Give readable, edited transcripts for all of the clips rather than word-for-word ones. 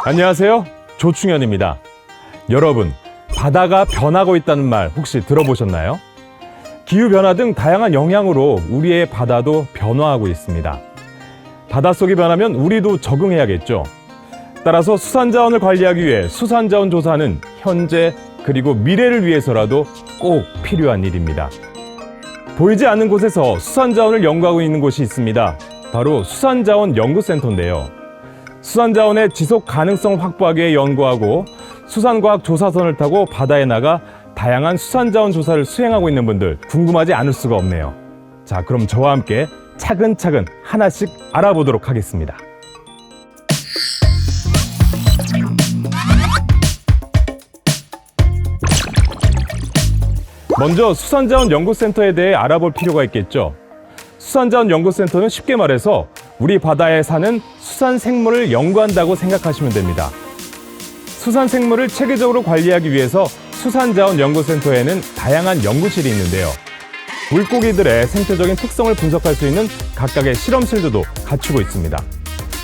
안녕하세요. 조충현입니다. 여러분, 바다가 변하고 있다는 말 혹시 들어보셨나요? 기후변화 등 다양한 영향으로 우리의 바다도 변화하고 있습니다. 바닷속이 변하면 우리도 적응해야겠죠. 따라서 수산자원을 관리하기 위해 수산자원 조사는 현재 그리고 미래를 위해서라도 꼭 필요한 일입니다. 보이지 않는 곳에서 수산자원을 연구하고 있는 곳이 있습니다. 바로 수산자원연구센터인데요. 수산자원의 지속 가능성 확보하기 위해 연구하고 수산과학 조사선을 타고 바다에 나가 다양한 수산자원 조사를 수행하고 있는 분들 궁금하지 않을 수가 없네요. 자, 그럼 저와 함께 차근차근 하나씩 알아보도록 하겠습니다. 먼저 수산자원연구센터에 대해 알아볼 필요가 있겠죠. 수산자원연구센터는 쉽게 말해서 우리 바다에 사는 수산생물을 연구한다고 생각하시면 됩니다. 수산생물을 체계적으로 관리하기 위해서 수산자원연구센터에는 다양한 연구실이 있는데요. 물고기들의 생태적인 특성을 분석할 수 있는 각각의 실험실들도 갖추고 있습니다.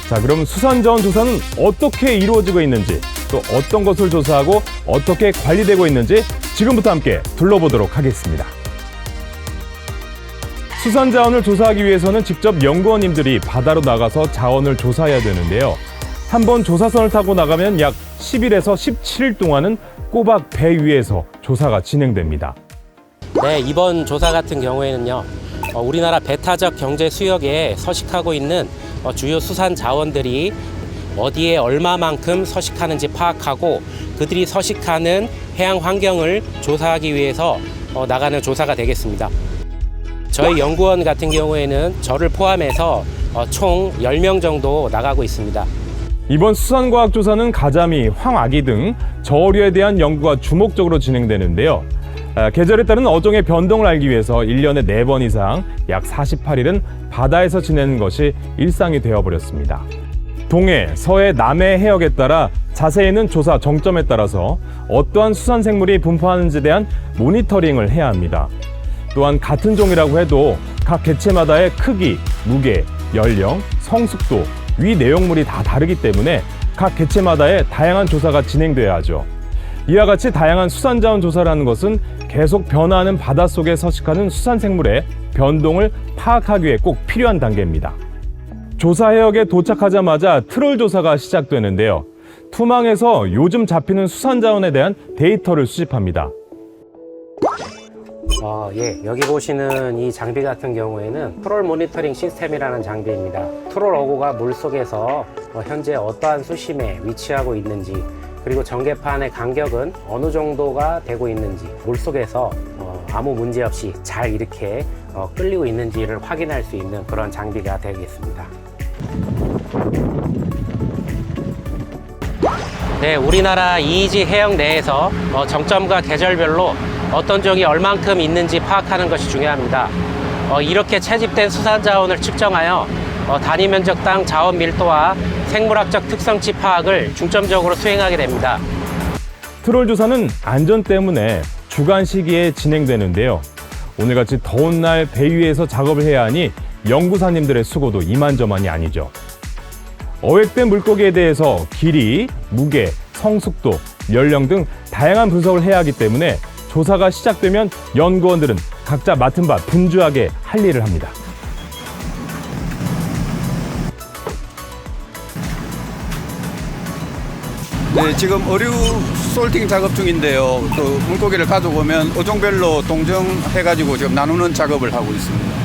자, 그럼 수산자원 조사는 어떻게 이루어지고 있는지, 또 어떤 것을 조사하고 어떻게 관리되고 있는지 지금부터 함께 둘러보도록 하겠습니다. 수산자원을 조사하기 위해서는 직접 연구원님들이 바다로 나가서 자원을 조사해야 되는데요. 한번 조사선을 타고 나가면 약 10일에서 17일 동안은 꼬박 배 위에서 조사가 진행됩니다. 네, 이번 조사 같은 경우에는요, 우리나라 배타적 경제 수역에 서식하고 있는 주요 수산 자원들이 어디에 얼마만큼 서식하는지 파악하고 그들이 서식하는 해양 환경을 조사하기 위해서 나가는 조사가 되겠습니다. 저희 연구원 같은 경우에는 저를 포함해서 총 10명 정도 나가고 있습니다. 이번 수산과학 조사는 가자미, 황아기 등 저어류에 대한 연구가 주목적으로 진행되는데요. 계절에 따른 어종의 변동을 알기 위해서 1년에 4번 이상 약 48일은 바다에서 지내는 것이 일상이 되어버렸습니다. 동해, 서해, 남해 해역에 따라 자세히는 조사 정점에 따라서 어떠한 수산생물이 분포하는지에 대한 모니터링을 해야 합니다. 또한 같은 종이라고 해도 각 개체마다의 크기, 무게, 연령, 성숙도, 위 내용물이 다 다르기 때문에 각 개체마다의 다양한 조사가 진행돼야 하죠. 이와 같이 다양한 수산자원 조사라는 것은 계속 변화하는 바닷속에 서식하는 수산생물의 변동을 파악하기 위해 꼭 필요한 단계입니다. 조사 해역에 도착하자마자 트롤 조사가 시작되는데요. 투망에서 요즘 잡히는 수산자원에 대한 데이터를 수집합니다. 여기 보시는 이 장비 같은 경우에는 트롤 모니터링 시스템이라는 장비입니다. 트롤 어구가 물속에서 현재 어떠한 수심에 위치하고 있는지, 그리고 전개판의 간격은 어느 정도가 되고 있는지, 물속에서 아무 문제 없이 잘 이렇게 끌리고 있는지를 확인할 수 있는 그런 장비가 되겠습니다. 네, 우리나라 이이지 해역 내에서 정점과 계절별로 어떤 종이 얼만큼 있는지 파악하는 것이 중요합니다. 이렇게 채집된 수산자원을 측정하여 단위 면적당 자원 밀도와 생물학적 특성치 파악을 중점적으로 수행하게 됩니다. 트롤 조사는 안전 때문에 주간 시기에 진행되는데요. 오늘같이 더운 날 배 위에서 작업을 해야 하니 연구사님들의 수고도 이만저만이 아니죠. 어획된 물고기에 대해서 길이, 무게, 성숙도, 연령 등 다양한 분석을 해야 하기 때문에 조사가 시작되면 연구원들은 각자 맡은 바 분주하게 할 일을 합니다. 네, 지금 어류 솔팅 작업 중인데요. 또 물고기를 가져오면 어종별로 동정해가지고 지금 나누는 작업을 하고 있습니다.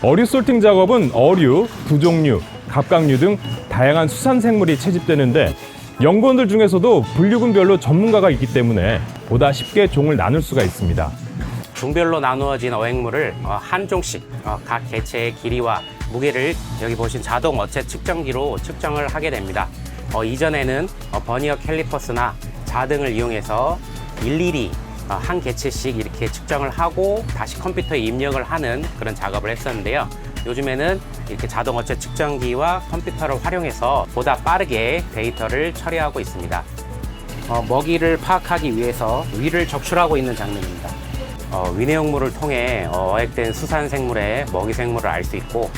어류 솔팅 작업은 어류, 두종류, 갑각류 등 다양한 수산생물이 채집되는데 연구원들 중에서도 분류군별로 전문가가 있기 때문에 보다 쉽게 종을 나눌 수가 있습니다. 종별로 나누어진 어획물을 한 종씩 각 개체의 길이와 무게를 여기 보신 자동 어체 측정기로 측정을 하게 됩니다. 이전에는 버니어 캘리퍼스나 자등을 이용해서 일일이 한 개체씩 이렇게 측정을 하고 다시 컴퓨터에 입력을 하는 그런 작업을 했었는데요. 요즘에는 이렇게 자동 어체 측정기와 컴퓨터를 활용해서 보다 빠르게 데이터를 처리하고 있습니다. 먹이를 파악하기 위해서 위를 적출하고 있는 장면입니다. 위내용물을 통해 어획된 수산 생물의 먹이 생물을 알 수 있고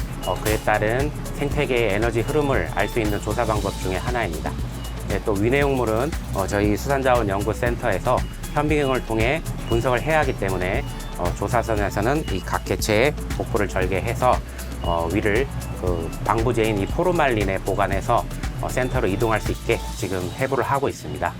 그에 따른 생태계의 에너지 흐름을 알 수 있는 조사 방법 중에 하나입니다. 네, 또 위내용물은 저희 수산자원연구센터에서 현빙을 통해 분석을 해야 하기 때문에 조사선에서는 이 각 개체의 복부를 절개해서 위를 방부제인 이 포르말린에 보관해서 센터로 이동할 수 있게 지금 해부를 하고 있습니다.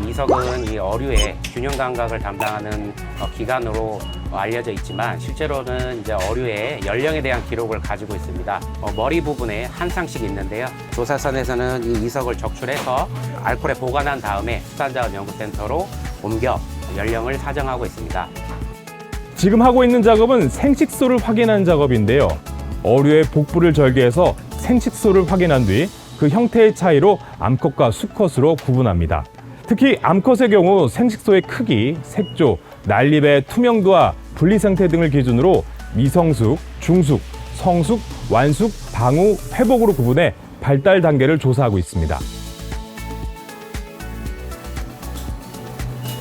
이석은 이 어류의 균형 감각을 담당하는 기관으로 알려져 있지만 실제로는 이제 어류의 연령에 대한 기록을 가지고 있습니다. 머리 부분에 한 쌍씩 있는데요. 조사선에서는 이 이석을 적출해서 알코올에 보관한 다음에 수산자원연구센터로 옮겨 연령을 사정하고 있습니다. 지금 하고 있는 작업은 생식소를 확인하는 작업인데요. 어류의 복부를 절개해서 생식소를 확인한 뒤 그 형태의 차이로 암컷과 수컷으로 구분합니다. 특히 암컷의 경우 생식소의 크기, 색조, 난립의 투명도와 분리 상태 등을 기준으로 미성숙, 중숙, 성숙, 완숙, 방후, 회복으로 구분해 발달 단계를 조사하고 있습니다.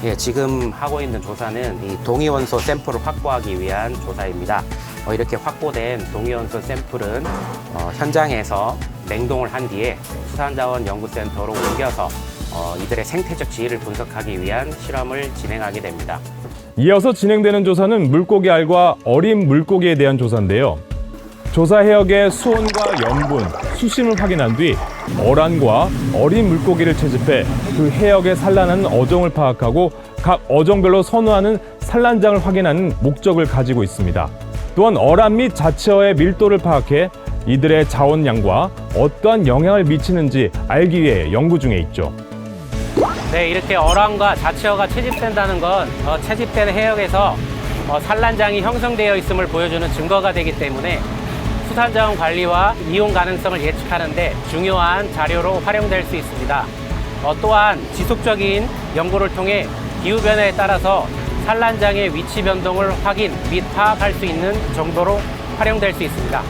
예, 지금 하고 있는 조사는 이 동위원소 샘플을 확보하기 위한 조사입니다. 이렇게 확보된 동위원소 샘플은 현장에서 냉동을 한 뒤에 수산자원연구센터로 옮겨서 이들의 생태적 지위를 분석하기 위한 실험을 진행하게 됩니다. 이어서 진행되는 조사는 물고기 알과 어린 물고기에 대한 조사인데요. 조사 해역의 수온과 염분, 수심을 확인한 뒤 어란과 어린 물고기를 채집해 그 해역에 산란하는 어종을 파악하고 각 어종별로 선호하는 산란장을 확인하는 목적을 가지고 있습니다. 또한 어란 및 자치어의 밀도를 파악해 이들의 자원량과 어떠한 영향을 미치는지 알기 위해 연구 중에 있죠. 네, 이렇게 어랑과 자치어가 채집된다는 건 채집된 해역에서 산란장이 형성되어 있음을 보여주는 증거가 되기 때문에 수산자원 관리와 이용 가능성을 예측하는데 중요한 자료로 활용될 수 있습니다. 또한 지속적인 연구를 통해 기후변화에 따라서 산란장의 위치 변동을 확인 및 파악할 수 있는 정도로 활용될 수 있습니다.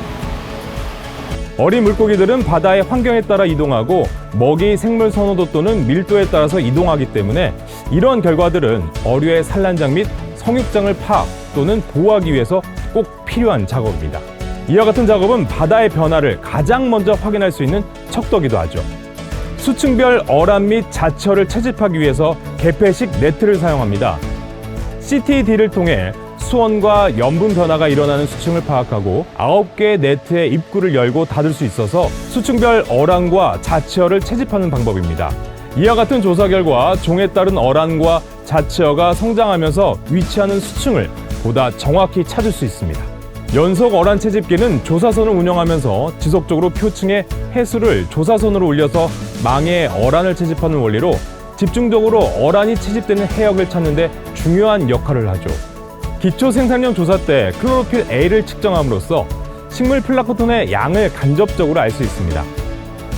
어린 물고기들은 바다의 환경에 따라 이동하고 먹이 생물 선호도 또는 밀도에 따라서 이동하기 때문에 이러한 결과들은 어류의 산란장 및 성육장을 파악 또는 보호하기 위해서 꼭 필요한 작업입니다. 이와 같은 작업은 바다의 변화를 가장 먼저 확인할 수 있는 척도기도 하죠. 수층별 어란 및 자치어를 채집하기 위해서 개폐식 네트를 사용합니다. CTD를 통해 수온과 염분 변화가 일어나는 수층을 파악하고 9개의 네트의 입구를 열고 닫을 수 있어서 수층별 어란과 자치어를 채집하는 방법입니다. 이와 같은 조사 결과 종에 따른 어란과 자치어가 성장하면서 위치하는 수층을 보다 정확히 찾을 수 있습니다. 연속 어란 채집기는 조사선을 운영하면서 지속적으로 표층의 해수를 조사선으로 올려서 망에 어란을 채집하는 원리로 집중적으로 어란이 채집되는 해역을 찾는 데 중요한 역할을 하죠. 기초 생산량 조사 때 클로로필 A를 측정함으로써 식물 플라크톤의 양을 간접적으로 알 수 있습니다.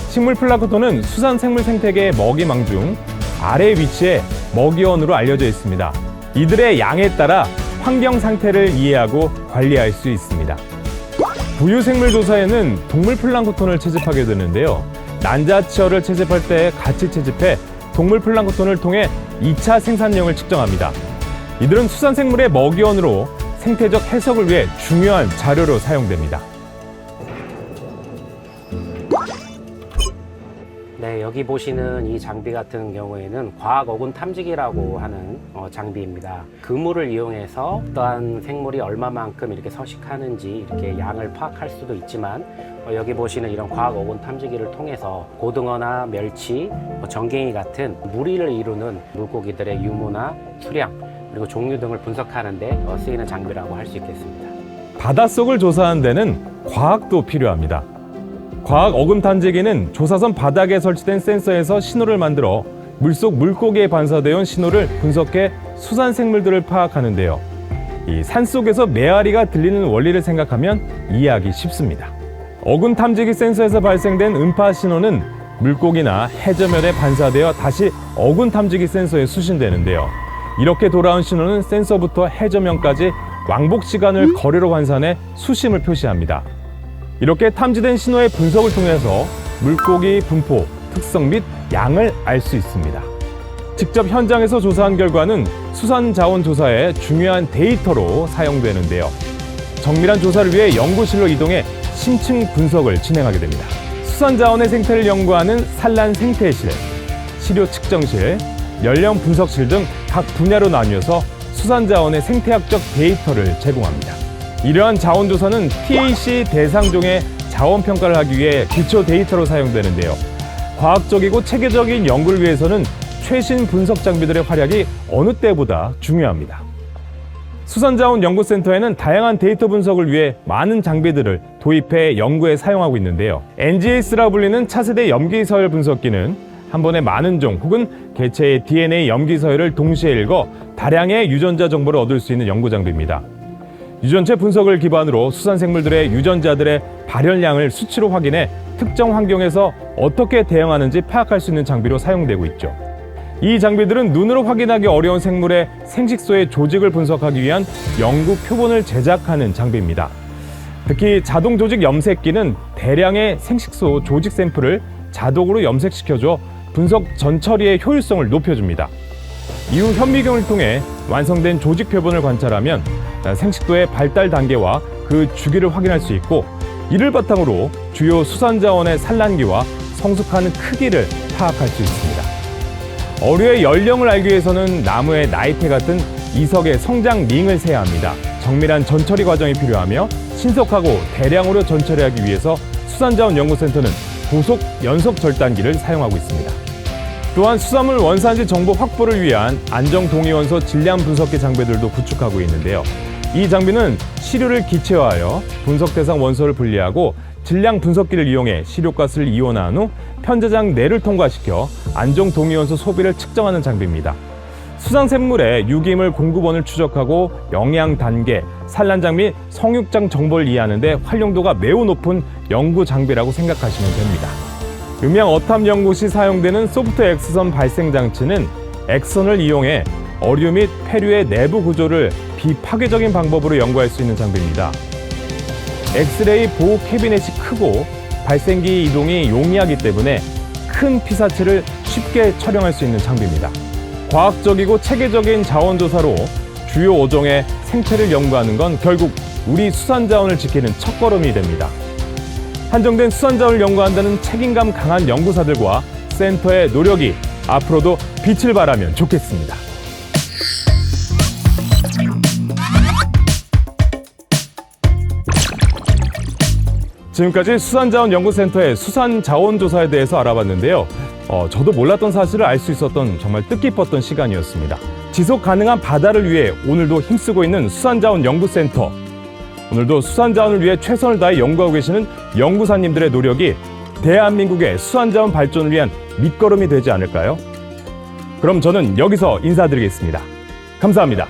식물 플라크톤은 수산 생물 생태계의 먹이망 중 아래 위치에 먹이원으로 알려져 있습니다. 이들의 양에 따라 환경 상태를 이해하고 관리할 수 있습니다. 부유생물 조사에는 동물 플랑크톤을 채집하게 되는데요. 난자치어를 채집할 때 같이 채집해 동물 플랑크톤을 통해 2차 생산량을 측정합니다. 이들은 수산생물의 먹이원으로 생태적 해석을 위해 중요한 자료로 사용됩니다. 네, 여기 보시는 이 장비 같은 경우에는 과학 어군 탐지기라고 하는 장비입니다. 그물을 이용해서 어떠한 생물이 얼마만큼 이렇게 서식하는지 이렇게 양을 파악할 수도 있지만 여기 보시는 이런 과학 어군 탐지기를 통해서 고등어나 멸치, 정갱이 같은 무리를 이루는 물고기들의 유무나 수량 그리고 종류 등을 분석하는 데 쓰이는 장비라고 할 수 있겠습니다. 바닷속을 조사하는 데는 과학도 필요합니다. 과학 어금 탐지기는 조사선 바닥에 설치된 센서에서 신호를 만들어 물속 물고기에 반사되어 온 신호를 분석해 수산 생물들을 파악하는데요. 이 산속에서 메아리가 들리는 원리를 생각하면 이해하기 쉽습니다. 어군 탐지기 센서에서 발생된 음파 신호는 물고기나 해저면에 반사되어 다시 어군 탐지기 센서에 수신되는데요. 이렇게 돌아온 신호는 센서부터 해저면까지 왕복 시간을 거리로 환산해 수심을 표시합니다. 이렇게 탐지된 신호의 분석을 통해서 물고기 분포, 특성 및 양을 알 수 있습니다. 직접 현장에서 조사한 결과는 수산자원조사의 중요한 데이터로 사용되는데요. 정밀한 조사를 위해 연구실로 이동해 심층 분석을 진행하게 됩니다. 수산자원의 생태를 연구하는 산란 생태실, 시료 측정실, 연령 분석실 등 각 분야로 나뉘어서 수산자원의 생태학적 데이터를 제공합니다. 이러한 자원조사는 TAC 대상종의 자원평가를 하기 위해 기초 데이터로 사용되는데요. 과학적이고 체계적인 연구를 위해서는 최신 분석 장비들의 활약이 어느 때보다 중요합니다. 수산자원연구센터에는 다양한 데이터 분석을 위해 많은 장비들을 도입해 연구에 사용하고 있는데요. NGS라 불리는 차세대 염기서열 분석기는 한 번에 많은 종 혹은 개체의 DNA 염기서열을 동시에 읽어 다량의 유전자 정보를 얻을 수 있는 연구 장비입니다. 유전체 분석을 기반으로 수산생물들의 유전자들의 발현량을 수치로 확인해 특정 환경에서 어떻게 대응하는지 파악할 수 있는 장비로 사용되고 있죠. 이 장비들은 눈으로 확인하기 어려운 생물의 생식소의 조직을 분석하기 위한 연구 표본을 제작하는 장비입니다. 특히 자동 조직 염색기는 대량의 생식소 조직 샘플을 자동으로 염색시켜줘 분석 전처리의 효율성을 높여줍니다. 이후 현미경을 통해 완성된 조직 표본을 관찰하면 생식도의 발달 단계와 그 주기를 확인할 수 있고, 이를 바탕으로 주요 수산자원의 산란기와 성숙하는 크기를 파악할 수 있습니다. 어류의 연령을 알기 위해서는 나무의 나이테 같은 이석의 성장 링을 세야 합니다. 정밀한 전처리 과정이 필요하며 신속하고 대량으로 전처리하기 위해서 수산자원연구센터는 고속 연속 절단기를 사용하고 있습니다. 또한 수산물 원산지 정보 확보를 위한 안정동위원소 질량 분석기 장비들도 구축하고 있는데요. 이 장비는 시료를 기체화하여 분석 대상 원소를 분리하고 질량 분석기를 이용해 시료가스를 이온화한 후 편제장 내를 통과시켜 안정동위원소 소비를 측정하는 장비입니다. 수산생물의 유기물 공급원을 추적하고 영양 단계, 산란장 및 성육장 정보를 이해하는 데 활용도가 매우 높은 연구 장비라고 생각하시면 됩니다. 음양 어탐 연구 시 사용되는 소프트 X선 발생 장치는 X선을 이용해 어류 및 폐류의 내부 구조를 비파괴적인 방법으로 연구할 수 있는 장비입니다. 엑스레이 보호 캐비넷이 크고 발생기 이동이 용이하기 때문에 큰 피사체를 쉽게 촬영할 수 있는 장비입니다. 과학적이고 체계적인 자원조사로 주요 어종의 생태를 연구하는 건 결국 우리 수산자원을 지키는 첫걸음이 됩니다. 한정된 수산자원을 연구한다는 책임감 강한 연구사들과 센터의 노력이 앞으로도 빛을 발하면 좋겠습니다. 지금까지 수산자원연구센터의 수산자원조사에 대해서 알아봤는데요. 저도 몰랐던 사실을 알 수 있었던 정말 뜻깊었던 시간이었습니다. 지속 가능한 바다를 위해 오늘도 힘쓰고 있는 수산자원연구센터. 오늘도 수산자원을 위해 최선을 다해 연구하고 계시는 연구사님들의 노력이 대한민국의 수산자원 발전을 위한 밑거름이 되지 않을까요? 그럼 저는 여기서 인사드리겠습니다. 감사합니다.